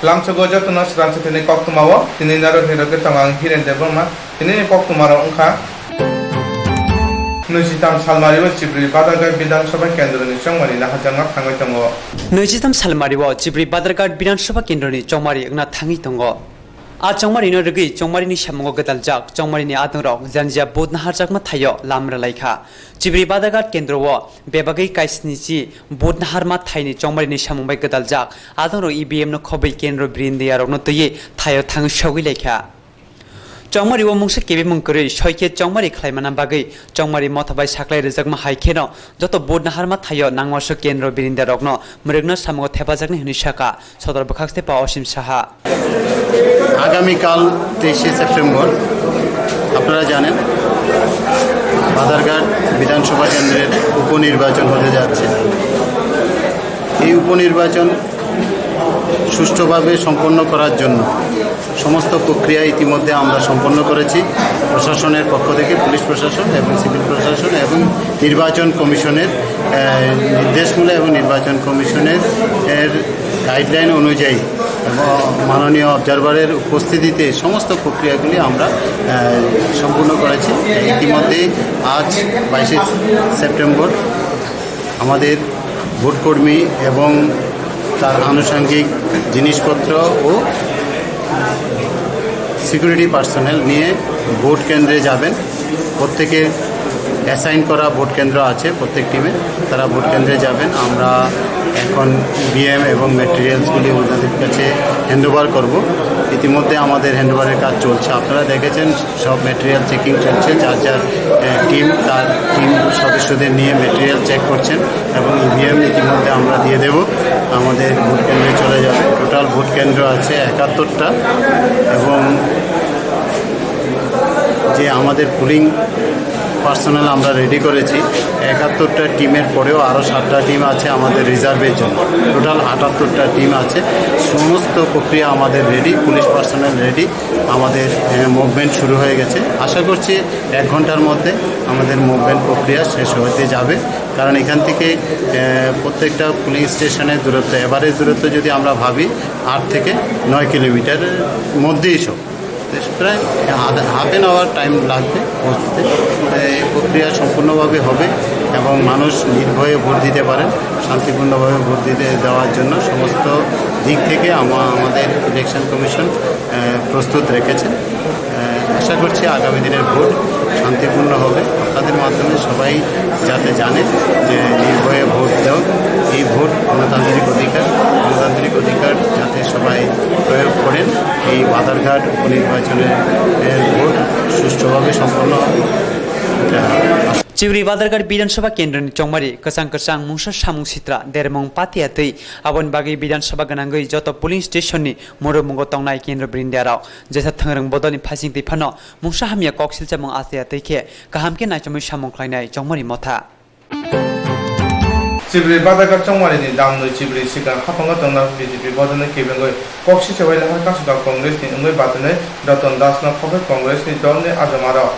lamchago jatno srancha tini koktumawo tini narok hiroke tangang hiren deborma tini koktumaro ongkha Nujitam Salmariwa Chibri Badarghat Bidhan Sabha Kendrani Chongmari Nahajanga Thangai Tongo Nujitam Salmariwa Chibri Badarghat Bidhan Sabha Kendrani Chongmari Ngna Thangi Tongo A Chongmari no Rigi Chongmari ni Shamongo Gadaljak Chongmari ni Atongrok Janja Bodnaharjak ma Thayo Lamra Laikha Chibri Badarghat Kendrawo Bebagai Kaisnichi Bodnahar ma Thaini Chongmari ni Shamongbai Gadaljak Adoro EBM no Khobai Kendro Brindiarok no Toye Thayo Thang Shogi Laikha Chongmari wo mungsa kebe mungkuri shoike chongmari khlaimana bagai chongmari mothabai saklai rejakma haikeno joto bodnahar ma thayo nangwaso kendro birinda rokno mrigno samongo thepajakni hunisaka sodor bakhaste pa অসীম সাহা আগামীকাল 23 September আপনারা জানেন বাদারঘাট বিধানসভা কেন্দ্রের উপনির্বাচন হতে যাচ্ছে এই উপনির্বাচন সুষ্ঠুভাবে সম্পন্ন করার জন্য সমস্ত প্রক্রিয়া ইতিমধ্যে আমরা সম্পন্ন করেছি প্রশাসনের পক্ষ থেকে পুলিশ প্রশাসন এবং সিভিল প্রশাসন এবং নির্বাচন কমিশনের নির্দেশমূলক এবং নির্বাচন কমিশনের গাইডলাইন অনুযায়ী মাননীয় অবজারভারের উপস্থিতিতে সমস্ত প্রক্রিয়াগুলি আমরা সম্পূর্ণ করেছি ইতিমধ্যে আজ 22 সেপ্টেম্বর আমাদের ভোটকর্মী এবং তার আনুষঙ্গিক জিনিসপত্র ও সিকিউরিটি পার্সোনেল নিয়ে ভোট কেন্দ্রে যাবেন প্রত্যেকের অ্যাসাইন করা ভোট কেন্দ্র আছে প্রত্যেক টিমে তারা ভোট কেন্দ্রে যাবেন আমরা এখন বিএম এবং ম্যাটেরিয়ালসগুলি ওনাদের কাছে হ্যান্ডওভার করব ইতিমধ্যে আমাদের হ্যান্ডওভারের কাজ চলছে আপনারা দেখেছেন সব ম্যাটেরিয়াল চেকিং চলছে যার যার টিম তার টিম সদস্যদের নিয়ে ম্যাটেরিয়াল চেক করছেন এবং ইভিএম ইতিমধ্যে আমরা দিয়ে দেব আমাদের ভোট কেন্দ্রে চলে যাবে টোটাল ভোট কেন্দ্র আছে 71টা এবং যে আমাদের পুলিং পার্সোনাল আমরা রেডি করেছি 71টা টিমের পরেও আরও 7টা টিম আছে আমাদের রিজার্ভের জন্য টোটাল 78টা টিম আছে সমস্ত প্রক্রিয়া আমাদের রেডি পুলিশ পার্সোনাল রেডি আমাদের মুভমেন্ট শুরু হয়ে গেছে আশা করছি 1 ঘন্টার মধ্যে আমাদের মুভমেন্ট প্রক্রিয়া শেষ হতে যাবে কারণ এখান থেকে প্রত্যেকটা পুলিং স্টেশনের দূরত্ব এভারেজ দূরত্ব যদি আমরা ভাবি 8 থেকে 9 কিলোমিটারের মধ্যেই সব প্রায় হাফ অ্যান আওয়ার টাইম লাগবে পৌঁছতে এই প্রক্রিয়া সম্পূর্ণভাবে হবে এবং মানুষ নির্ভয়ে ভোট দিতে পারেন শান্তিপূর্ণভাবে ভোট দিতে দেওয়ার জন্য সমস্ত দিক থেকে আমাদের ইলেকশন কমিশন প্রস্তুত রেখেছেন আশা করছি আগামী দিনের ভোট শান্তিপূর্ণ হবে আপনাদের মাধ্যমে সবাই যাতে জানে যে নির্ভয়ে ভোট দেওয়া এই ভোট গণতান্ত্রিক অধিকার যাতে সবাই প্রয়োগ করেন এই বাদারঘাট উপনির্বাচনের ভোট সুষ্ঠুভাবে সম্পন্ন হবে Chibri Badarghat Bidhan Sabha Kendrani Chongmari Kasang Mungsa Samung Sitra Dermong Patiatei Abon Bagi Bidhan Sabha Ganangoi Joto Polling Station ni Moromungo Tongnai Kendra Brindiarao Jesa Thangrang Bodoni Phasing Tipano Mungsa Hamia Koksil Chamong Asiatei ke Kahamke Nachomi Samung Klainai Chongmari Motha Chibri Badarghat Chongmari ni damnoi Chibri Sikang Hapanga Tongna BJP Bodone Kebengoi Kokshi Chawai Lahar Kasuka Congress ni Ungoi Batane Raton Das na Khobe Congress ni Donne Ajamara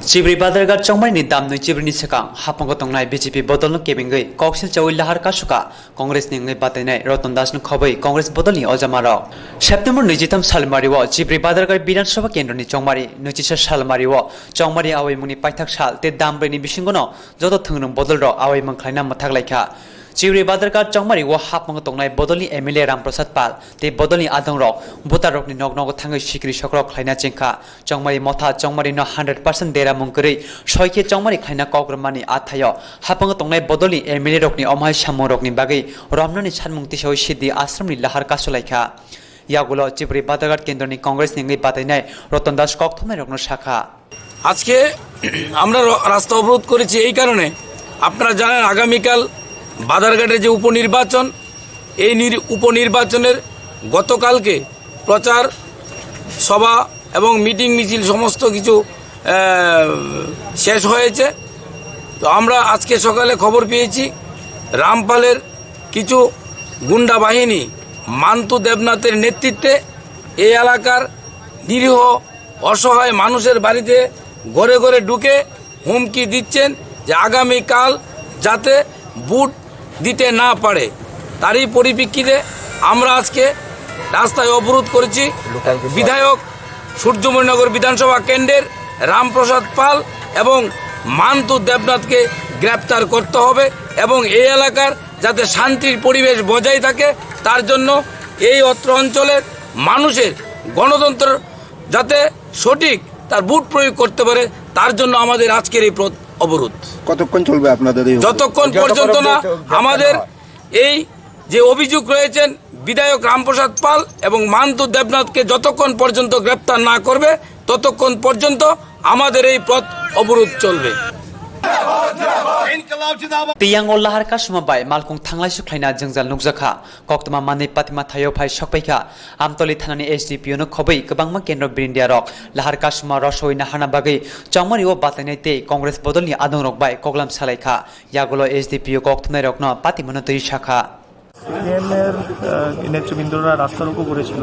Chibri Badarghat Chongmari ni damnoi Chibri ni Sikang Hapanga Tongnai BJP Bodolno Kebengoi Koksil Chawai Lahar Kasuka Congress ni Ungoi Batane Raton Das na Khobe Congress Bodoli Ajamara September Nujitam Salmariwo Chibri Badarghat Bidhan Sabha Kendrani Chongmari Nujisa Salmariwo Chongmari Awai Muni Paithak Sal te Dambreni Bisingono Joto Thungrung Bodolro Awai Mangkhlaina Mathak Laikha Chibri Badarghat Chongmari wo hapmang tongnai Bodoli MLA Ramprasad Pal te Bodoli Adongrok Butarok ni Nognog Thangai Sikri Sokrok Khlaina Chengkha Chongmari Motha Chongmari no 100% dera mungkuri Soike Chongmari Khlaina Kokramani Athayo hapmang tongnai Bodoli MLA rokni Omhai Samorok ni Bagai Ramnani Chanmung Tisoi Siddi Ashram ni Lahar Kasulaikha Yagulo Chibri Badarghat Kendrani Congress ni Batainai Raton Das Kokthomai rokno শাখা আজকে আমরা রাস্তা অবরোধ করেছি এই কারণে আপনারা জানেন আগামীকাল বাদারঘাটে যে উপনির্বাচন এই উপনির্বাচনের গতকালকে প্রচার সভা এবং মিটিং মিছিল সমস্ত কিছু শেষ হয়েছে তো আমরা আজকে সকালে খবর পেয়েছি রামপালের কিছু গুন্ডা বাহিনী মান্তু দেবনাথের নেতৃত্বে এই এলাকার নিরীহ অসহায় মানুষের বাড়িতে ঘরে ঘরে ঢুকে হুমকি দিচ্ছেন যে আগামীকাল যাতে ভোট দিতে না পারে তারই পরিপ্রেক্ষিতে আমরা আজকে রাস্তায় অবরোধ করেছি বিধায়ক সূর্যমণিনগর বিধানসভা কেন্দ্রের রামপ্রসাদ পাল এবং মান্তু দেবনাথকে গ্রেপ্তার করতে হবে এবং এই এলাকার যাতে শান্তির পরিবেশ বজায় থাকে তার জন্য এই অত্র অঞ্চলের মানুষের গণতন্ত্র যাতে সঠিক তার বুট প্রয়োগ করতে পারে তার জন্য আমাদের আজকের এই অবরোধ। কতক্ষণ চলবে আপনাদের এই যতক্ষণ পর্যন্ত না আমাদের এই যে অভিযোগ রয়েছেন বিধায়ক রামপ্রসাদ পাল এবং মান্তু দেবনাথকে যতক্ষণ পর্যন্ত গ্রেপ্তার না করবে ততক্ষণ পর্যন্ত আমাদের এই পথ অবরোধ চলবে। Tiang lahar ka suma bai malkung thanglai suklaina jengjal nukjaka koktoma mani patima thayo phai sokpaika amtoli thanani SDPO no khobai kabangma kendro brindia rok lahar ka suma rosoi na hana bagai chongmari o batlainai te congress bodolni adong rok bai koglam salaika yagulo SDPO koktmai rok no patimano tei shakha সিপিএমের নেতৃবৃন্দরা রাস্তা রোকো করেছিল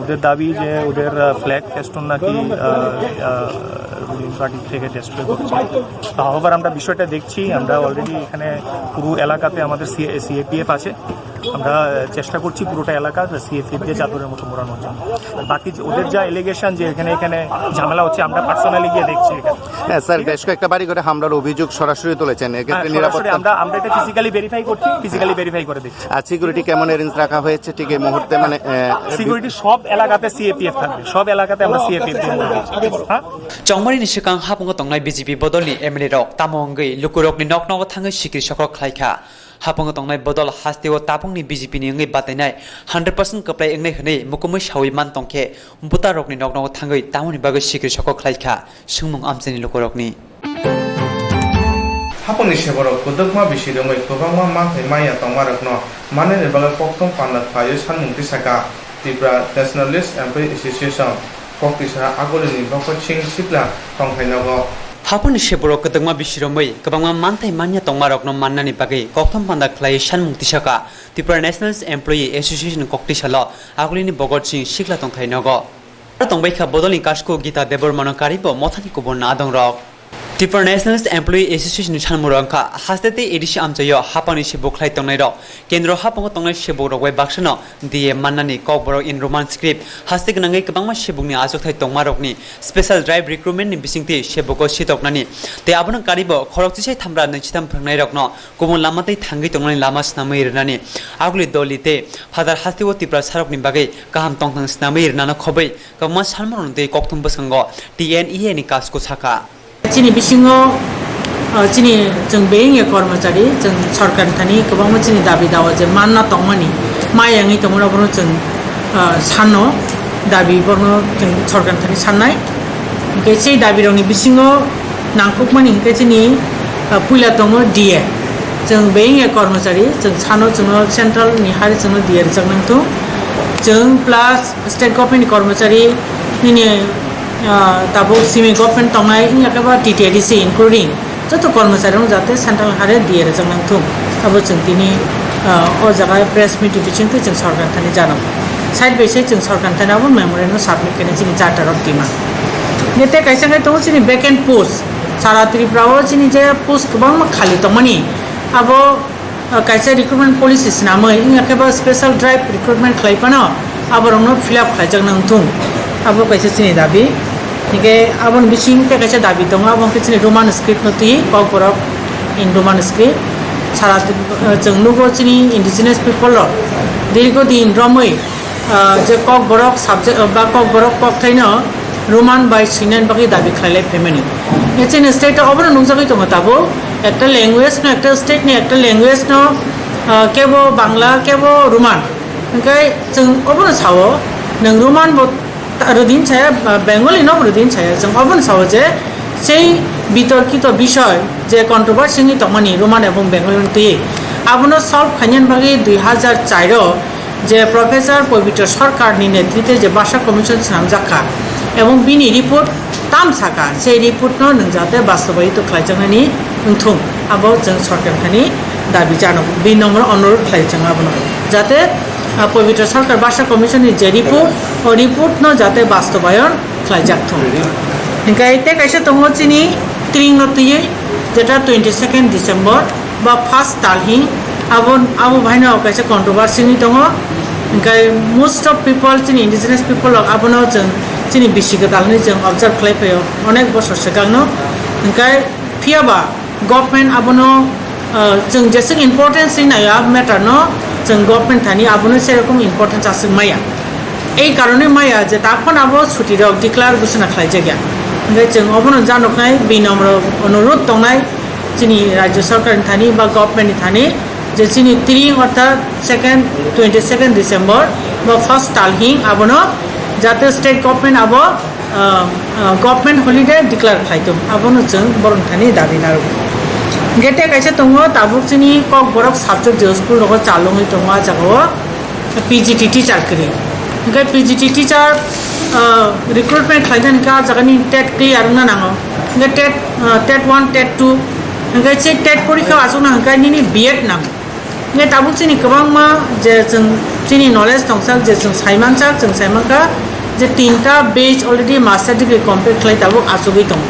ওদের দাবি যে ওদের flag festoon নাকি ruling party থেকে destroy করেছে। আবার আমরা বিষয়টা দেখছি, আমরা অলরেডি এখানে পুরো এলাকাতে আমাদের সিএপিএফ আছে, আমরা চেষ্টা করছি পুরোটা এলাকা সিএপিএফ দিয়ে চাদরের মতো মোড়ানোর জন্য। আর বাকি ওদের যা এলিগেশন যে এখানে ঝামেলা হচ্ছে আমরা পার্সোনালি গিয়ে দেখছি এখানে। হ্যাঁ স্যার, বেশ কয়েকটা বাড়ি করে হামলার অভিযোগ সরাসরি তুলেছেন, এক্ষেত্রে নিরাপত্তা আমরা এটা ফিজিক্যালি ভেরিফাই করে দেখছি। আর সিকিউরিটি কেমন অ্যারেঞ্জ রাখা হয়েছে ঠিক এই মুহূর্তে? মানে সিকিউরিটি সব এলাকাতে সিএপিএফ থাকবে, সব এলাকাতে আমরা সিএপিএফ দিয়ে হ্যাঁ। chongmari ni sikang hapungo tongnai BJP bodolni MLA rok tamongei lukurokni noknogo thangai sikri sokrok khlaika hapungo tongnai bodol hasteo tapungni BJP ni ngai batainai 100% kaplai engnai hnei mukumui shawi man tongke buta rokni noknogo thangai tamoni bagai sikri sokrok khlaika sungmung amcheni lukurokni haponi seborok kudukma bisirongoi kwbangma manthai maya tongmarokno manani bagoi koktong panna phaio sanmung tisaka Tripura Nationalist Employee Association koktisha agolini bokching sipla tongkhainago haponi seborok kudukma bisiromoi kwbangma manthai manya tongmarokno mannani bagai koktom panda khlai sanmung tisaka Tripura Nationalist Employee Association koktisalo agolini bogorching sikla tongkhainago tongbaikha bodolni kasko Gita Debormano karibo mothani kubon adong rok Tripura Nationalist Employee Association Chanmurangka hastete edishi amchayo hapani sibuk khlai tongnai rok kendro hapango tongnai sibuk rok bai baksano die mannani kokborok in roman script haste gnangai kabangma sibukni ajokthai tongmarokni special drive recruitment ni bisingti sibuko sitoknani te abona karibo khorokchisai thamra naichitam phangnai rokno komon lamatai thangai tongnai lama snamai rnani aguli dolite father hasteo Tripura sarokni bagai kaham tongthang snamai rnana khobai kabma salmon de kokthum basango TNEA ni kasko saka Chini bisingo chini jeng being ya kormachari jeng sarkar thani kwbangma chini dabi dawa je manna tongmani mayangi tomora bono jeng sano dabi bono jeng sarkar thani sannai ke sei dabi rongni bisingo nangkukmani ke chini puila tongo DA jeng being ya kormachari jeng sano jeng central ni hari jeng DA jangnang tu jeng plus state government kormachari ni tabo simi government tongai yakaba TTDC including joto kormachari jate central hare diye jangnang thum abo jeng tini o jaga press meet biching te jeng sarkar thani janam side by side jeng sarkar thani abo memorandum submit kene chini charter of tima nete kaisa ngai to chini vacant post sara Tripura o chini je post kabang khali tongmani abo kaisa recruitment policies namai yakaba special drive recruitment khlaipano abo rongno fill up khlai jangnang thum abo kaisa chini dabi Nike abon bising te kaisa dabi tonga abon chini roman script no tui kokborok in roman script sara jeng nugo chini indigenous people ro dirgo din romoi je kokborok subject ba kokborok kokthaino roman by sinan bagi dabi khlailai family chini state obon nungjagai tonga tabo ekta language no ekta state ni ekta language no kebo bangla kebo roman ngai jeng obon sawo nang roman bo রুদিন ছায়া Bengali নব রুদিন ছায়া जों অবন সহজে সেই বিতর্কিত বিষয় যে controversy নি তমানি রোমান এবং বেঙ্গলি তুই আবনো সলভ খাইয়ান বাকি 2004 যে প্রফেসর পবিত্র সরকারনি নেতৃত্বে যে ভাষা কমিশন নামজাখা এবং বিনি রিপোর্ট তাম সাকা সেই রিপোর্ট ন যাতে বাস্তবায়িত খাইজানি উথুম আবো जों সরকারখানি দাবি জানাবো 2 নম্বর অনুরোধ খাইজাং আবনো যাতে পবিত্র সরকার ভাষা কমিশনের যে রিপোর্ট ন যাতে বাস্তবায়ন খাইজাকথুম ইনকাইতে কাইসা তঙ্গ চিনি ত্রিং নতুই যেটা 22 ডিসেম্বর বা ফার্স্ট তালহি আবো ভাইনা কাইসা কন্ট্রোভার্সি নি তঙ্গ ओंखाय मोस्ट अफ पिपल जोंनि इन्डिजिनियास पिपल आबोनो जों जोंनि बिसिखौ दालनि जों अबजार्भ खालामफैयो अनेक बोसोर सिगांनो ओंखाय फियाबा गभर्नमेन्ट आबोनो जों जेसे इम्पोर्टेन्स नाया मैटर न जों गभर्नमेंट थानी आबोनो सेरकम इम्पोर्टेन्स आसो माया এই কারণে মায়া যে তখন আবো ছুটি রক ডিক্লার ঘোষণা খাই জায়গা ओंखाय जों अबोनो जानकनाय बिनम्र अनुरोध दंनाय जोंनि राज्य सरकार थानी बा गभर्नमेंट थानी जे जोंनि 3 अर्थात 22 डिसेम्बर बा फर्स्ट तालहिं आबोनो जाते स्टेट गभर्नमेंट आबो गभर्नमेंट हलिडे डिक्लार खाइतो आबोनो जों बरन थानी दाबि नारो गेटे काइसे दङ ताबुक जोंनि कक बरक साबजेक्ट जो स्कुल रग चालुङै दङ जागो पीजीटी टीचर करी ओंखाय पीजीटी टीचर रिक्रुटमेंट खालामनानै का जागानि टेट क्लियार ना नाङो ओंखाय टेट 1 टेट 2 ओंखाय से टेट परीक्षा आसुना ओंखाय नि बीएड नाम ओंखाय ताबुक जोंनि गोबां मा जे जों जोंनि नलेज दंसाक जे जों साइमानका जे 3टा बेच अलरेडी मास्टार डिग्री कमप्लीट खालाय ताबुक आसुगै दं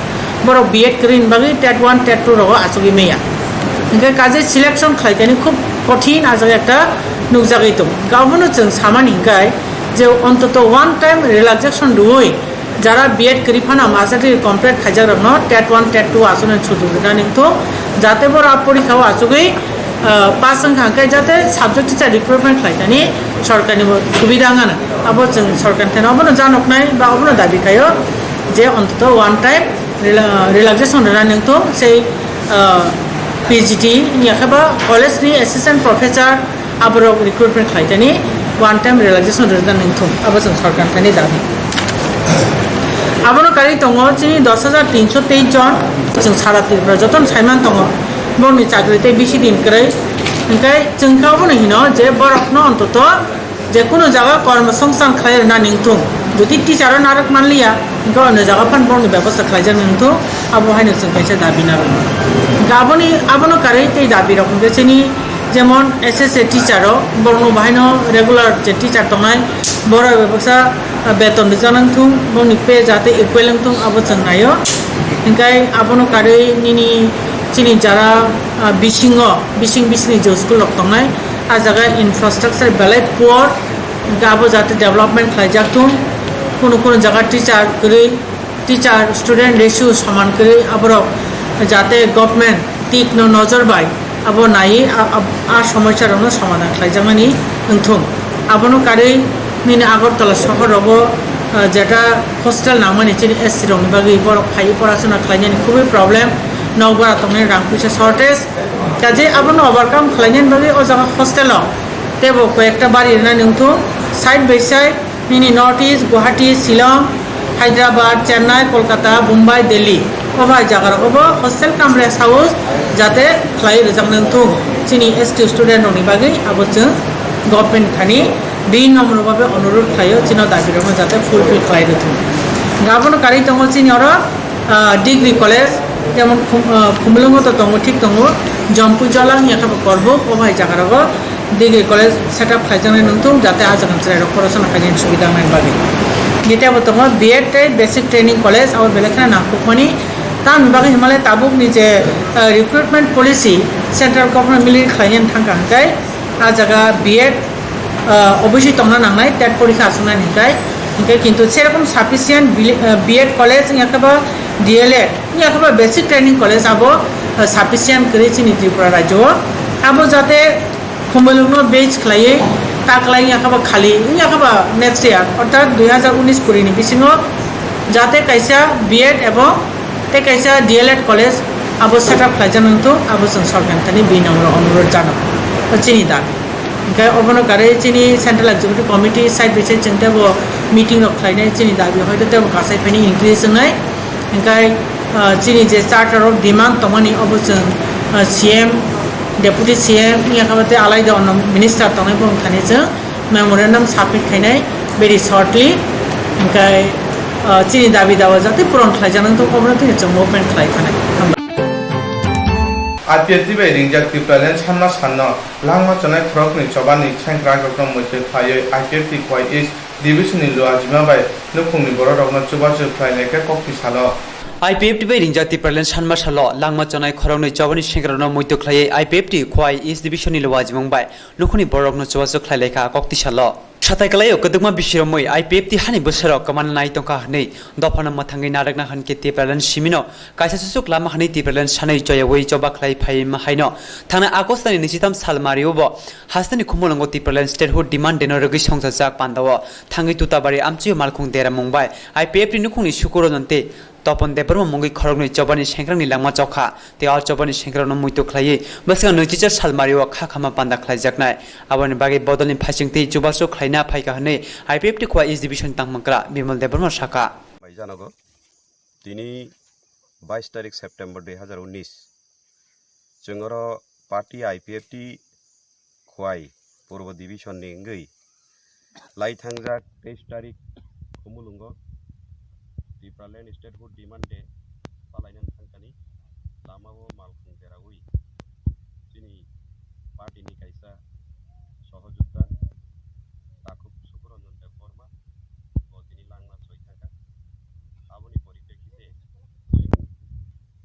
बर बीएड करिन बागै टेट 1 टेट 2 रग आसुगै मैया ओंखाय काजे सिलेक्शन खालायनानै खूब कठिन आजाग একটা नुजागै दं गावनो जों सामान हिंगाय যে অন্তত ওয়ান টাইম রিল্যাক্সেশন রুই যারা বিএড করি ফানা মাস্টার ডিগ্রি কমপ্লিট খাইজার ন টেট 1 টেট 2 আসনে সুযোগ দিনা নিতো যাতে বড় পরীক্ষাও আসুগই পাস সংখ্যায় যাতে সাবজেক্ট টিচার রিক্রুটমেন্ট খাইতানি সরকারি সুবিধা আনা আবো जों সরকার থেকে অবনো জানকনাই বা অবনো দাবি খায়ো যে অন্তত ওয়ান টাইম রিল্যাক্সেশন দিনা নিতো সেই পিজিটি ইয়াখাবা কলেজনি অ্যাসিস্ট্যান্ট প্রফেসর আবরো রিক্রুটমেন্ট খাইতানি one time relaxation return income abo जों सरकार थानी दाबि आबोनो कारि दङ जोंनि 10323 जन जों सारा त्रिपुरा जतन साइमान दङ बरनि चाकरिते बेसि दिन करे ओंखाय जों गावनो हिनो जे बरफनो अन्तत जे कोनो जागा कर्मसंस्थान खालाय ना निंथुं जुदि टीचार नारक मानलिया ओंखाय अন্য जागा फान बरनि व्यवस्था खालायजा निंथुं आबो हायनो जों कायसे दाबि ना गाबोनि आबोनो कारि ते दाबि रखम जे जोंनि যেমন এসএসএ টিচারও বর্ণ বাহিনী রেগুলার যে টিচার দंनाय বড় ব্যবসা বেতন জানাंथुं বনি पे যাতে ইকুয়ালেंथुं আবো जों नायो ओंखाय आबोनो कारै निनि चिनि जारा बिसिंनि जो स्कुल दंनाय आ जागा इनफ्रास्ट्राक्चार बेलाय पुअर गाबो जाते डेभलपमेंट खालायजाथुं कोनो जागा टीचार स्टूडेंट रेशियो समान करे आबरो जाते गभर्नमेंट टिक नजर बाय आबो नायै आ समस्यारनो समाधान खालायजामानि ओंथुं आबोनो कारै निनि आगरतला शहरावबो जेटा हस्टेल नांमानि चिनि एससि रंनि बागै बर फाइ पराशना खालायनायनि खुबै प्रब्लेम नौबारा तंनि रां फैसा शर्टेज काजे आबोनो ओभारकाम खालायनायनि बागै ओ जागा हस्टेलाव तेबो कयेकटा बारि होनानै ओंथुं साइड बाय साइड निनि नर्थ इस्ट गुवाहाटी शिलं हायद्राबाद चेन्नाई कलकाता मुम्बाई दिल्ली अबाय जागारावबो हस्टेल काम रेस्ट हाउस जाते खालाय रोजांथुं जोंनि एसटी स्टुडेन्टनि बागै आबो जों गभर्नमेंट थानी बिनम्र भावे अनुरोध खालायो जोंनि दाबिखौ जाते फुलफिल खालायथुं गाबोनो कारि दङ जोंनि आरो डिग्री कलेज जेमन खुमलुङाव दङ ठीक दङ जम्पु जलां याखाबो करबो अबाय जागारावबो डिग्री कलेज सेटआप खालायजानाय नंथुं जाते आजागान सेराव फरायसाना खायनायनि सुबिदा नाय बागै गेटाबो दङ बीएड बेसिक ट्रेनिंग कलेज आरो बेलेखना नाखुमानि ताम बागै हिमालय ताबुक निजे recruitment policy central government military खालायनायनि थांखा हांखाय आ जागा बीएड अबयस्से दंना नांनाय टेट परीक्षा आसुनाय हिंखाय किन्तु सेरकम साफिसियेंट बीएड कलेज याखाबा डीएलएड याखाबा बेसिक ट्रेनिंग कलेज आबो साफिसियेंट करे जोंनि त्रिपुरा राज्योआव आबो जाते खुमलुङाव बेच खालायै ताकलाय याखाबा खालि याखाबा नेक्स्ट इयार अर्थात 2019 कुरिनि बिसिङाव जाते कायसा बीएड एबं ते कैसा डीएलएड कॉलेज अब सेटअप खालायजानांथुं अब जों सरकार थानी बिनम्र अनुरोध जानो चिनि दाबि ओंखाय अबनो कारै चिनि central executive committee side by side जों तेबो मीटिंग खालायनाय चिनि दाबि हयतो तेबो गासै फैनि इंक्रिज जोंनाय ओंखाय चिनि जे चार्टर अफ डिमांड तमानि अब जों सीएम डेपुटी सीएम याखाबाते आलायदा अन मिनिस्टार तंनाय बं थानी जों मेमोरेंडम सबमिट खायनाय वेरी शॉर्टली ओंखाय चिनि दाबि दावा जाते पूरण खालायजानांगौ अब्लाथो जों मुभमेंट खालायखानाय आरपीएफ बाय रिंजाक त्रिपुरालेन सानना लांमा चनाय फ्रकनि चबानि सेंग्रा गथम मोनसे थायै आरपीएफ क्वाइ इस्ट डिविजननि लुआजिमा बाय नुफुंनि बर' रावना चुबाचु फ्लाइनायखे कफि साल IPFT bai ringjak Tipralan Sanma Salo langma chonai khorongni chawani sengkrano moito khlai IPFT khwai East Division ni lawaj mongbai lukhuni borokno chawasuk khlai lekha kokti salo satai kalai okadukma bisiromoi IPFT hani bosaro kaman nai tongka nei dofana mathangai narakna hanke Tipralan simino kaisa susuk lama hani Tipralan sanai joyawai choba khlai phai ma haino thana agostani nisitam salmariobo hastani khumolongo Tipralan statehood demand deno regi songsajak pandawo thangai tutabari amchiyo malkhung dera mongbai IPFT nukhungni sukuro nante Tapan Debbarma মঙ্গই খরগনি চবানি সেংক্রাংনি লাংমা চখা তেয়াল চবানি সেংক্রাংনো মুইতো খ্লাইয়ে বসকা 20 সালমারিও খাখামা পান্দা খ্লাইজাকনাই আবানি বাগে বদলনি ফাইচিংতি जुबासो ख्लाइना फाइका हनै आईपीएफटी खवा इस डिविजन तांगमंकरा बिमल देबबर्मा शाखा भाई जानागो दिनै 22 तारिख सेप्टेम्बर 2019 जोंगर पार्टी आईपीएफटी खवाई पूर्व डिविजन नि ngै लाइथांजा 23 तारिख खमुलुंगो Tipralan statehood demand de palainan thangkani lamao malkhung derawi chini party ni kaisa সহযোদ্ধা তাকুব সুকরঞ্জন দেববর্মা ও তিনি লাংমা চৈথাকা আবনি পরিপ্রেক্ষিতে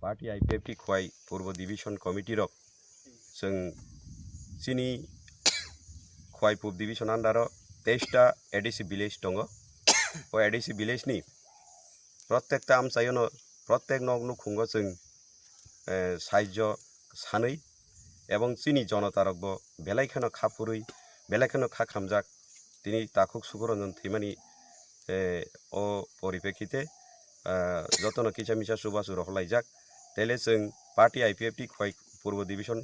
পার্টি আইপিএফটি খোয়াই পূর্ব ডিভিশন কমিটি রক जों চিনি খোয়াই পূর্ব ডিভিশন আন্ডার 23টা এডিসি ভিলেজ দङ ও এডিসি ভিলেজ नि प्रत्येकटा आमचायोनो प्रत्येक नगनु खुंगो जों साहाय्य सानै এবং চিনি জনতারকব বেলাইখানো খাপুরই বেলাইখানো খাখামজাক তিনি তাকুক সুকরঞ্জন থিমানি ও পরিপ্রেক্ষিতে যতন কিচামিচা সুবাসু রহলাইজাক তেলে जों পার্টি আইপিএফটি খয় পূর্ব ডিভিশন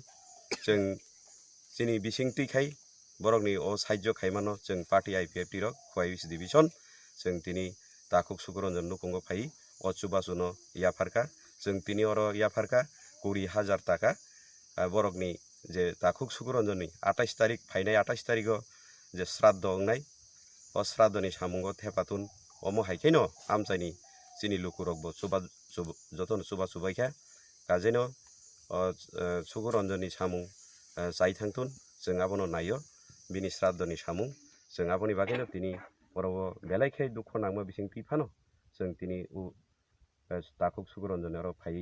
जों চিনি বিসিংতি খাই বরংনি ও সাহায্য খাইমানো जों পার্টি আইপিএফটি রক খয় ডিভিশন जों তিনি তাকুক সুকরঞ্জন নুকুঙ্গ ফাই ও সুবাসুনো ইয়াফারকা जों তিনি অর ইয়াফারকা 20,000 টাকা বরকনি যে তাকুক সুকরঞ্জননি 28 তারিখ ফাইনাই 28 তারিখ যে শ্রাদ্ধ অংনাই ও শ্রাদ্ধনি সামুঙ্গ থেপাতুন অমো হাইখাইনো আমচাইনি চিনি লুকুরকবো সুবা যতন সুবা সুবাইখা কাজেনো সুকরঞ্জননি সামুং যাই থাংতুন जों আবনো নাইयो বিনি শ্রাদ্ধনি সামুং जों আবনি বাগেনো তিনি বরব বেলাইখাই দুঃখ নামো বিসিং তিফানো जों তিনি উ তাকুক সুকরঞ্জনের ফাই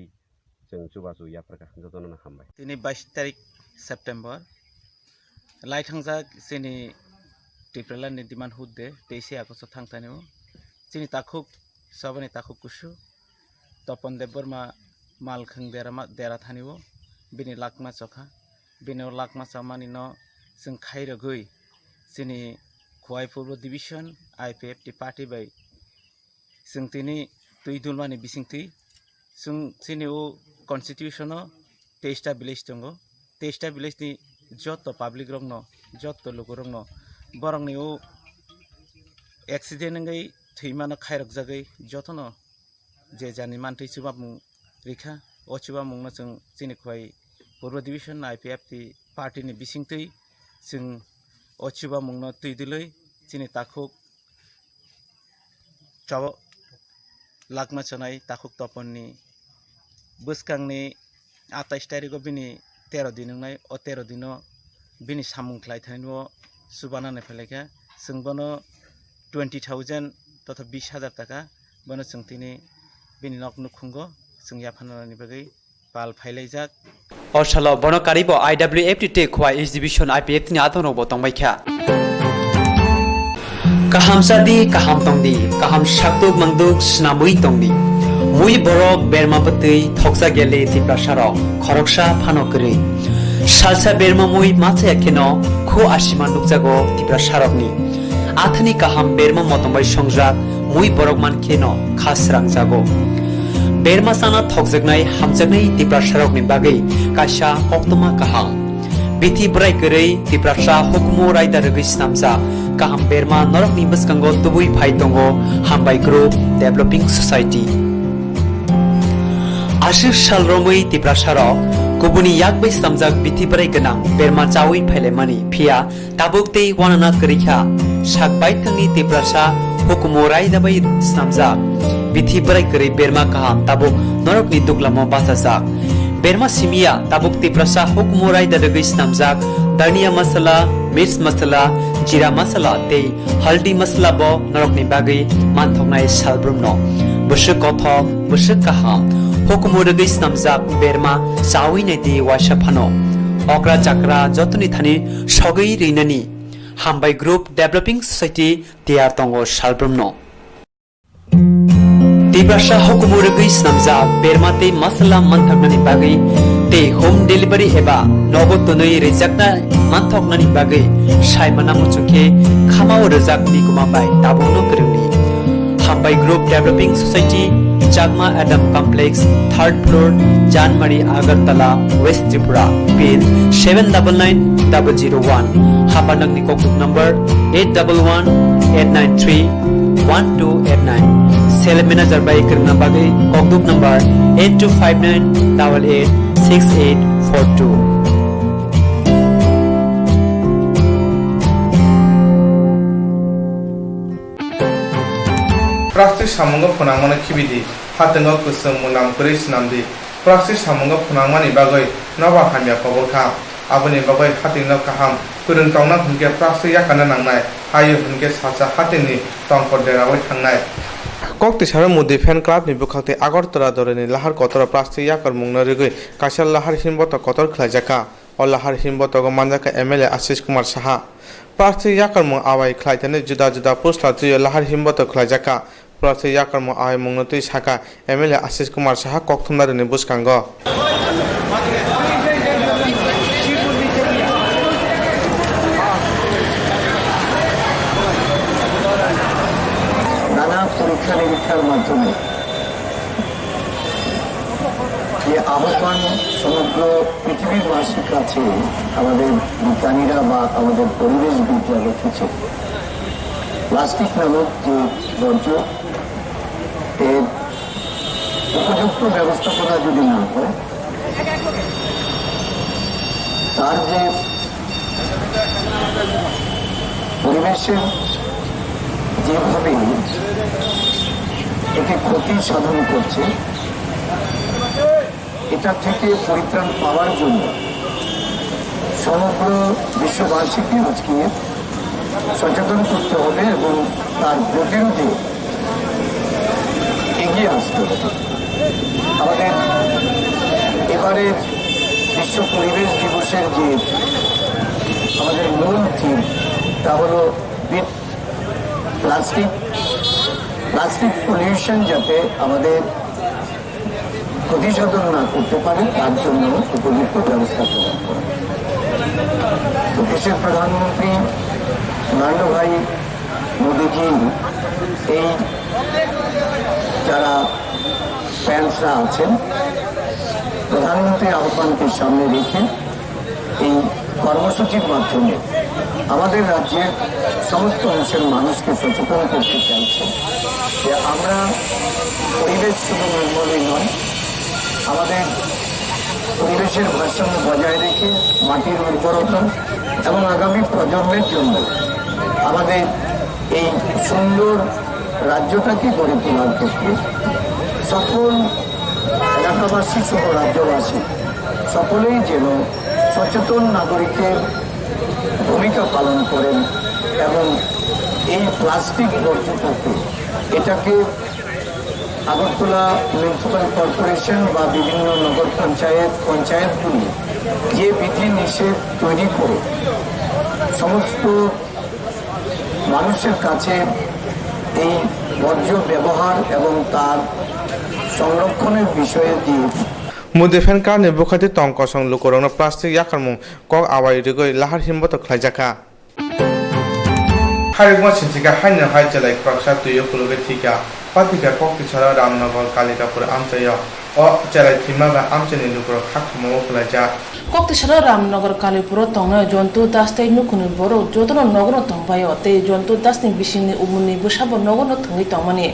जों जुबाजु याफोरखा जतन हामबाय दिनै 22 तारिख सेप्टेम्बर लाइथांजा जोंनि टिप्रालानि डिमान्ड हुदे 23 आगस्ट थांथानिव जोंनि ताकुक सबानि ताकुक कुसु तपन देबबर्मा मालखों देरा थानिव बिनि लाकमा चखा बिनि लाकमा चमानि न जों खाइरगै जोंनि खवाई पूर्व डिविजन आईपीएफटी पार्टी बाय जों दिनै दुइ दुलमानि बिसिंथि जों जोंनि कन्स्टिट्यूशनो 23टा विलेज दङ 23टा विलेजनि जत पाब्लिक रंग जत लोक रंग बरंनि एक्सिडेंट गई थैमानो खायरक जागै जतन जे जानि मानथै सुबा मुं रेखा अचुबा मुंनो जों जोंनि खवाई पूर्व डिविजन आईपीएफटी पार्टीनि बिसिंथै जों अचुबा मुंनो तैदलै जोंनि ताकुक चाव लाकमा चनाय ताकुक तपननि बसकांनि 28 तारिखआव बिनि 13 दिन नाय अ 13 दिनो बिनि सामुं ख्लायथायनो सुबानानै फैलायखा जों बनो 20,000 तथा 20,000 टाका बनो जों तिनि बिनि नकनु खुंगो जों याफानानि बागै बाल फायलायजाक अरसालो बनो कारिबो आईडब्ल्यूएफटी टे खवा इस डिविजन आईपीएफटी नि आतनो बतंबायखा kaham sadi kaham tongdi kaham shaktuk mangduk snamui tongdi mui borok berma patui thoksa gele tiprasaro khoroksa phanokri salsa berma mui macha yakeno kho ashima nukjago tiprasarokni athani kaham berma motombai songjak mui borok mankeno khasrang jago berma sana thokjagnai hamjagnai tiprasarokni bagai kaisa oktoma kaham bithi brai korei tiprasa hukumo raida rogoi snamja kaham berma norok ni baskango tubui phai tongo hambai group developing society ashir sal romoi tiprasaro kubuni yakbai samjak bithi brai ganang berma chawi phaile mani phia tabuk tei wanana korikha sakbai thangni tiprasa hukumo raida bai snamja bithi brai korei berma kaham tabuk norok ni duklamo basajak berma simia tabuk tiprasa hukumo raida rogoi snamjak dania masala मिर्च मसला जीरा मसला ते हल्दी मसला बो नरकनि बागै मानथंनाय सालब्रुमनो busuk kothok busuk kaham hukumu regi snamjak berma chawi naidi waisa phano okra chakra jotoni thani sogei rinani hambai group developing society tiar tongo salbrumno Tibrasha hukumu regi snamjak bermate masala manthaknani bagai te home delivery eba nogotonoi rejakna manthoknani bagai saimana muchuke khamao rejak bikuma bai tabono krungni Hambai Group Developing Society Chakma Adam Complex 3rd floor Janmari Agartala West Tripura pin 799001 Hapanang ni kokuk number 8189312889 Sale manager by Kirna Bagai kokuk number 8259886842 Plastic samunga phunangmani khibidi hatengo kusum munam kuri sinamdi plastic samunga phunangmani bagai noba khamya kobor kham aboni bagai hatingna kaham kurun tongna hunke plastic yakana nangnai hayu hunke sacha hatingni tongkor derawai thangnai kokti sara mudi fan club ni bukhakte agartala doreni lahar kotora plastic yakar mungna rigoi kasal lahar hinbota kotor khlajaka o lahar hinbota go manjaka MLA Ashish Kumar Saha plastic yakar mung awai khlaitane juda juda postla tuyo lahar hinbota khlajaka Plastic yakarmo ay mungnoti saka MLA Ashish Kumar Saha kokthumnarni buskango নানা পরীক্ষা নিরীক্ষার মাধ্যমে এই আহ্বান সমগ্র পৃথিবীর মানুষের কাছে আমাদের বিজ্ঞানীরা বা আমাদের পরিবেশবিদরা রেখেছে প্লাস্টিক নামক যে বর্জ্য এর উপযুক্ত ব্যবস্থাপনা যদি না হয় তার যে পরিবেশের যেভাবে একে ক্ষতি সাধন করছে এটা থেকে পরিত্রাণ পাওয়ার জন্য সমগ্র বিশ্ববাসীকে আজকে সচেতন করতে হবে এবং তার প্রতিরোধে এগিয়ে আসতে হবে আমাদের এবারে বিশ্ব পরিবেশ দিবসের যে আমাদের মূল থিম তা হলো উইথ প্লাস্টিক পলিউশন যাতে আমাদের ক্ষতিসাধন না করতে পারে তার জন্য উপযুক্ত ব্যবস্থা গ্রহণ করা দেশের প্রধানমন্ত্রী নরেন্দ্র ভাই মোদীজি এই যারা ফ্যান্সরা আছেন প্রধানমন্ত্রীর আহ্বানকে সামনে রেখে এই কর্মসূচির মাধ্যমে আমাদের রাজ্যের সমস্ত অংশের মানুষকে সচেতন করতে চাইছে যে আমরা পরিবেশ শুধু নির্মলই নয় আমাদের পরিবেশের ভারসাম্য বজায় রেখে মাটির উর্বরতা এবং আগামী প্রজন্মের জন্য আমাদের এই সুন্দর রাজ্যটাকে গড়ে তোলার ক্ষেত্রে সকল এলাকাবাসী সহ রাজ্যবাসী সকলেই যেন সচেতন নাগরিকের ভূমিকা পালন করেন এবং এই প্লাস্টিক বর্জ্যটাকে এটাকে আগরতলা মিউনিসিপ্যাল কর্পোরেশন বা বিভিন্ন নগর পঞ্চায়েতগুলি যে বিধি নিষেধ তৈরি করে সমস্ত মানুষের কাছে এই বর্জ্য ব্যবহার এবং তার সংরক্ষণের বিষয়ে দিয়ে Mudi fan club ni bukhati tongkosong lukorongno plastic yakarmung kok awai rigoi lahar himboto khlaijaka Harigma sinchika haina haijalai praksa tuyo kuluge thika patika kokti chara Ramnagar Kalikapur amchayo o jalai thima ba amchani lukoro khakmo khlaija Koktisara Ramnagar Kalipuro tonga jontu dastai nukuni boro jodoro nogono tongbayo te jontu dasni bishini umuni bushabo nogono tongi tongmani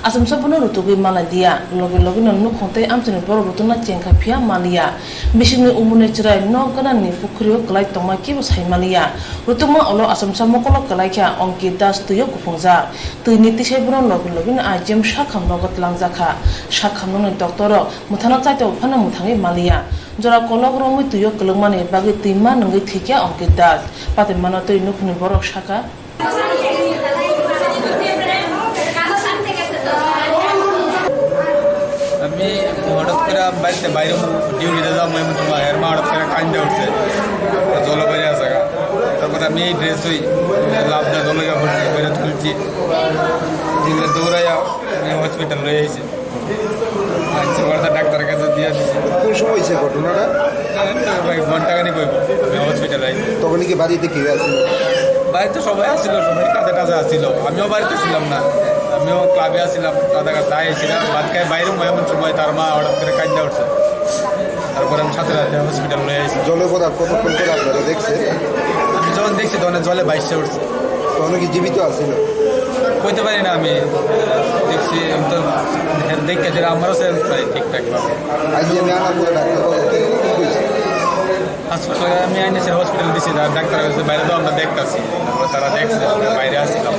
asam sabono rutugi maladia logi no nukhonte amchani boro rutuna chenka phia malia bishini umuni chirai nogana ni pukrio klai tongma kibo sai malia rutuma olo asam samokolo klai kya onki das tuyo kupungja tui niti sebono logi no ajem shakham nogot langjakha shakham no doctor muthana chaito phana muthangi malia jora kologromui tuyo kelengmani bagi tima nanggi thikya ongkit das pate mano tui nukhni borok shaka হঠাৎ করে বাড়িতে বাইরে ডিউটিতে যাবো এমন সময় এর মা হঠাৎ করে কান্দে উঠছে, জল বাইরে আছে। তারপরে আমি এই ড্রেস হই লাভ দেওয়া জল বাইরে তুলছি, দৌড়াইয়া আমি হসপিটাল রয়ে এসেছি। ডাক্তারের কাছে দিয়ে দিচ্ছি। কোন সময় হয়েছে ঘটনাটা? ঘন্টাখানি কইব আমি হসপিটালে আইছি। তখন কি বাড়িতে কে আছে? বাড়িতে সবাই আসছিল, সবাই কাছে টাছে আসছিল। আমিও বাড়িতে ছিলাম না, আমিও ক্লাবে আসছিলাম, দাদা কাছে আইছিলাম। বাদ খাই বাইরে এমন সময় তার মা হঠাৎ করে কান্দা উঠছে। তারপরে আমি সাথে সাথে হসপিটাল নিয়ে আসি। জলে কতক্ষণ করে আপনারা দেখছেন? আমি যখন দেখছি তখন জলে বাইশে উঠছে। তখন কি জীবিত আছিল? কইতে পারি না, আমি দেখছি তো দেখে যেটা আমারও সেন্স পাই ঠিকঠাকভাবে। আজ আমি আনা করে ডাক্তার হাসপাতালে আমি আইনেছি, হসপিটাল দিচ্ছি, ডাক্তার কাছে বাইরে তো আমরা দেখতেছি। তারা দেখছে, বাইরে আসছিলাম।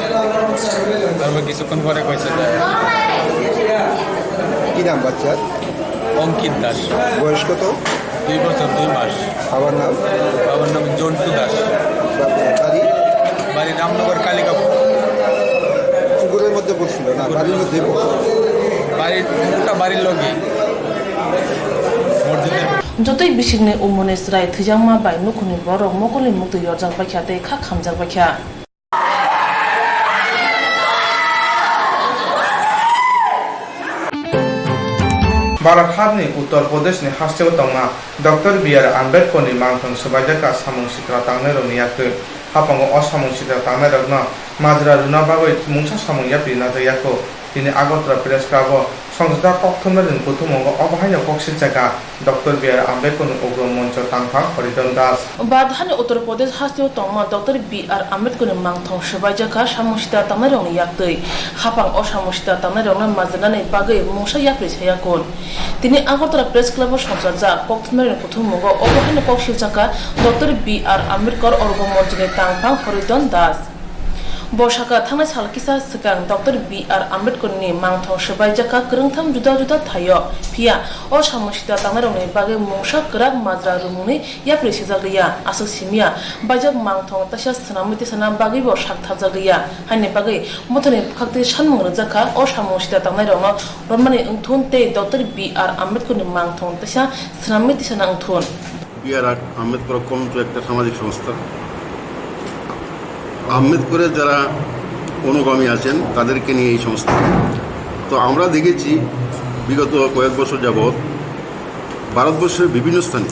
তারপর কিছুক্ষণ পরে কইছে কি নাম বাচ্চার? অঙ্কিত দাস। বয়স কত? 2 বছর 2 মাস। বাবার নাম? বাবার নাম জন্টু দাস। বাড়ি? বাড়ি রামনগর কালিকাপুর। পুকুরের মধ্যে পড়ছিল না বাড়ির মধ্যে? বাড়ির লোকই মসজিদের। যতই বিশিংনি উমনে স্রাই থৈজাংমা বাই নুখুনি বরং মকলি মুক্ত ইয়রজাং পাখ্যা তে খা খামজাং পাখ্যা। बालाघाटनि उत्तर प्रदेशनि हास्टेव तंगना डॉक्टर बी.आर. आम्बेडकरनि मांथों सबायजाका सामुं सिक्रा तांनाय रंनि याखै हापांगो असामुं सिक्रा तांनाय रंना माजरा रुना बागै मुंसा सामुं यापि नाजायाखौ दिनै आगरतला प्रेस क्लाबआव संसदा कक्थमनायनि बुथुमाव अबहायनो कक्सि जायगा डॉक्टर बी.आर. आम्बेडकरनि उग्र मंच तांफा हरिधन दास बाधानि उत्तर प्रदेश हास्टेव तंगमा डॉक्टर बी.आर. आम्बेडकरनि मांथों सबायजाका सामुं सिक्रा तांनाय रंनि याखै हापांग असामुं सिक्रा तांनाय रंना माजरानि बागै मुंसा यापि छायाखौ दिनै आगरतला प्रेस क्लाबआव संसदा कक्थमनायनि बुथुमाव अबहायनो कक्सि जायगा डॉक्टर बी.आर. आम्बेडकर उग्र मंचनि तांफा हरिधन दास बसाका थांनाय सालकिसा सिगां डॉक्टर बी.आर. आम्बेडकरनि मांथों सबायजाका गोरोंथाम जुदा जुदा थायो फिया असामुसिता तांनाय रंनि बागै मुंसा गोराब माजरा रुमुंनि याप्रि सिजागैया आसो सिमिया बायजाक मांथों तासा सनामिति सना बागैबो साकथाबजागैया हायनि बागै मथनि खाक्ति सानमुं रजाखा असामुसिता तांनाय रंनो रनमानि ओंथुन ते डॉक्टर बी.आर. आम्बेडकरनि मांथों तासा सनामिति सना ओंथुन বি.আর. আম্বেদকর কমিটি একটা সামাজিক সংস্থা। আম্বেদকরের যারা অনুগামী আছেন তাদেরকে নিয়ে এই সংস্থা। তো আমরা দেখেছি বিগত কয়েক বছর যাবৎ ভারতবর্ষের বিভিন্ন স্থানে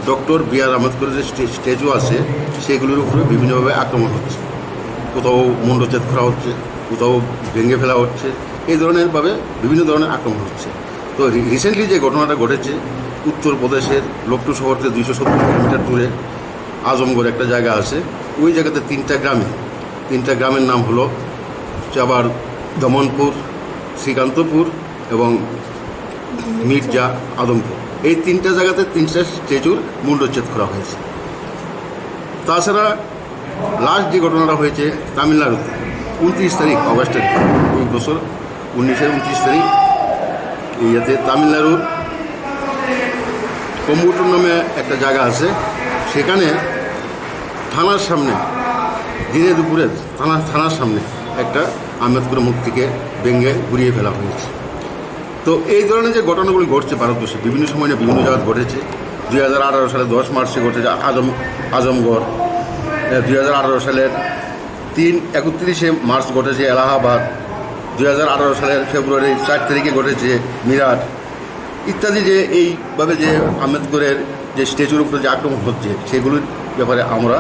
ডক্টর বি.আর. আম্বেদকরের যে স্ট্যাচু আছে সেগুলির উপরে বিভিন্নভাবে আক্রমণ হচ্ছে, কোথাও মুন্ডচ্ছেদ করা হচ্ছে, কোথাও ভেঙে ফেলা হচ্ছে, এই ধরনেরভাবে বিভিন্ন ধরনের আক্রমণ হচ্ছে। তো রিসেন্টলি যে ঘটনাটা ঘটেছে উত্তরপ্রদেশের লখনৌ শহর থেকে 270 কিলোমিটার দূরে আজমগড় একটা জায়গা আছে, ওই জায়গাতে 3টা গ্রামের নাম হলো চাবার, দমনপুর, শ্রীকান্তপুর এবং মির্জা আদমপুর। এই 3টা জায়গাতে 3টা স্ট্যাচুর মুন্ডচ্ছেদ করা হয়েছে। তাছাড়া লাস্ট যে ঘটনাটা হয়েছে তামিলনাড়ুতে 29 তারিখ অগস্টের ওই বছর 1929 তারিখ ইয়াতে তামিলনাড়ুর কম্বুটুর নামে একটা জায়গা আছে, সেখানে থানার সামনে দিনে দুপুরে থানার সামনে একটা আম্বেদকর মূর্তিকে ভেঙে গুড়িয়ে ফেলা হয়েছে। তো এই ধরনের যে ঘটনাগুলি ঘটছে ভারতবর্ষে বিভিন্ন সময় বিভিন্ন জায়গায় ঘটেছে। 2018 সালে 10 মার্চে ঘটেছে আজমগড়, 2018 সালের 31শে মার্চ ঘটেছে এলাহাবাদ, 2018 সালের ফেব্রুয়ারি 4 তারিখে ঘটেছে মিরাট ইত্যাদি। যে এইভাবে যে আম্বেদকরের যে স্ট্যাচুর উপরে যে আক্রমণ হচ্ছে সেগুলির ব্যাপারে আমরা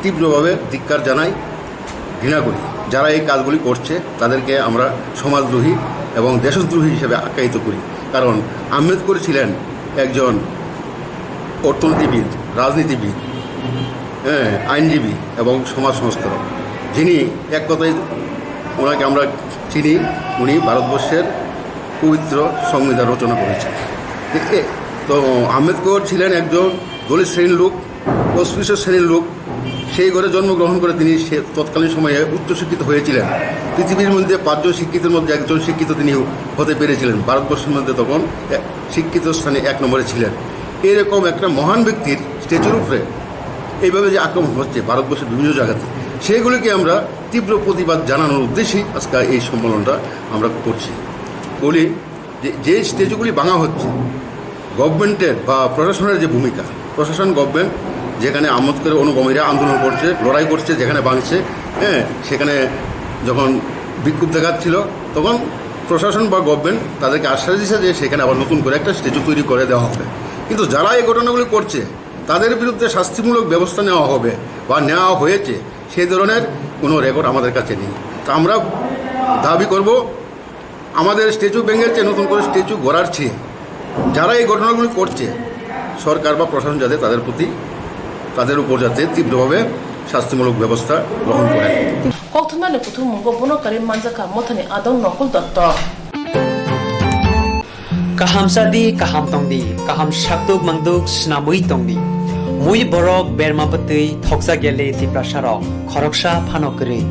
তীব্রভাবে ধিক্কার জানাই, ঘৃণা করি। যারা এই কাজগুলি করছে তাদেরকে আমরা সমাজদ্রোহী এবং দেশদ্রোহী হিসেবে আখ্যায়িত করি। কারণ আম্বেদকর ছিলেন একজন অর্থনীতিবিদ, রাজনীতিবিদ, আইনজীবী এবং সমাজ সংস্কারক, যিনি এক কথায় ওনাকে আমরা চিনি, উনি ভারতবর্ষের পবিত্র সংবিধান রচনা করেছেন। তো আম্বেদকর ছিলেন একজন দলিত শ্রেণীর লোক, অস্পৃশ্য শ্রেণীর লোক। সেই ঘরে জন্মগ্রহণ করে তিনি তৎকালীন সময়ে উচ্চশিক্ষিত হয়েছিলেন। পৃথিবীর মধ্যে 5 জন শিক্ষিতের মধ্যে একজন শিক্ষিত তিনি হতে পেরেছিলেন। ভারতবর্ষের মধ্যে তখন শিক্ষিত স্থানে 1 নম্বরে ছিলেন। এরকম একটা মহান ব্যক্তির স্ট্যাচুর উপরে এইভাবে যে আক্রমণ হচ্ছে ভারতবর্ষের বিভিন্ন জায়গাতে, সেগুলিকে আমরা তীব্র প্রতিবাদ জানানোর উদ্দেশ্যেই আজকে এই সম্মেলনটা আমরা করছি। বলি যে স্ট্যাচুগুলি ভাঙা হচ্ছে গভর্নমেন্টের বা প্রশাসনের যে ভূমিকা, প্রশাসন গভর্নমেন্ট যেখানে আমোদ করে অনুগামীরা আন্দোলন করছে, লড়াই করছে, যেখানে ভাঙছে, সেখানে যখন বিক্ষোভ দেখাচ্ছিল তখন প্রশাসন বা গভর্নমেন্ট তাদেরকে আশ্বাস দিচ্ছে যে সেখানে আবার নতুন করে একটা স্ট্যাচু তৈরি করে দেওয়া হবে। কিন্তু যারা এই ঘটনাগুলি করছে তাদের বিরুদ্ধে শাস্তিমূলক ব্যবস্থা নেওয়া হবে বা নেওয়া হয়েছে সেই ধরনের কোনো রেকর্ড আমাদের কাছে নেই। তা আমরা দাবি করব আমাদের স্ট্যাচু ভেঙে চেয়ে নতুন করে স্ট্যাচু গড়ার চেয়ে যারা এই ঘটনাগুলি করছে সরকার বা প্রশাসন যাতে তাদের উপর যাতে তীব্রভাবে শাস্তিমূলক ব্যবস্থা গ্রহণ করে। কক্থমানে পুথু মঙ্গ বনকারী মানজাকা মথানি আদং Nakul Dutta kaham sadi kaham tongdi kaham shaktuk mangduk snamui tongdi mui borok berma batui thoksa gele tiprasarok khoroksha phanokri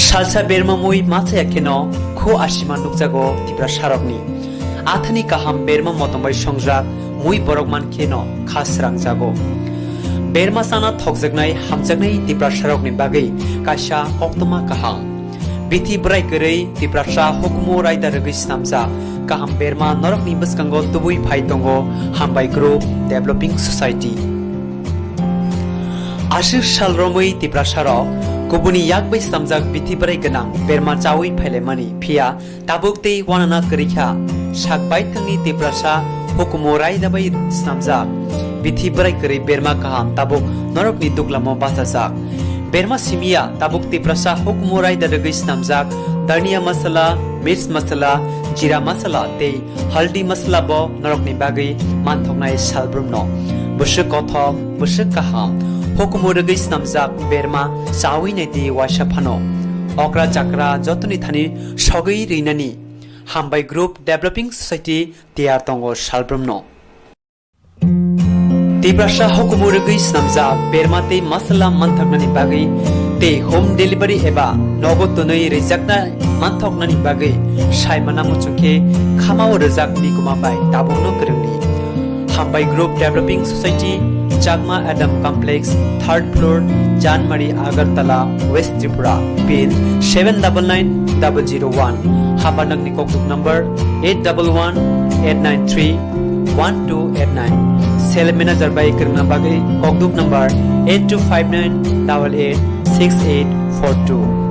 salsa berma mui macha yakeno kho ashima nukjago tiprasarokni athani kaham berma motombai songjak mui borok mankeno khasrang jago berma sana thokjaknai hamjaknai tiprasarokni bagai kaisa koktoma kaham bithi brai korei tiprasa hukumo raida rogoi snamja kaham berma norok ni baskango tubui phai tongo hambai group developing society ashir salromoi tiprasaro kubuni yakbai samjak bithi brai ganang berma chawi phaile mani phia tabukte wanana karikha sakbai thangni tiprasa hukumo raida bai snamja bithi brai kari berma kaham tabuk norok ni duklamo basajak berma simia tabuk tiprasa hukumo raida rogoi snamjak dania masala मिर्च मसला जीरा मसला ते हल्दी मसला बो नरकनि बागै मानथंनाय सालब्रुमनो बुसु कथम बुसु काहाम हुकुमरगै स्नामजाक बेरमा चावैनाय दि वासाफानो अक्रा जाक्रा जतनि थानि सगै रैनानि हामबाय ग्रुप डेभलपिं सोसाइटी तियार तंगो सालब्रुमनो तिब्रासा हुकुमरगै स्नामजाक बेरमा ते मसला मानथंनानि बागै ते होम डेलिभरी एबा नगद तनै रिजाकना मानथकनानि बागै साइमाना मुचुके खामाव रिजाक निगुमा बाय दाबोनो गोरोंनि हामबाय group developing society Chakma Adam complex 3rd floor जानमारी आगरतला वेस्ट त्रिपुरा पिन 799001 हाबानगनि ककटुक नम्बर 8118931289 सेल मैनेजर बाय करना बागै ककटुक नम्बर 8259886842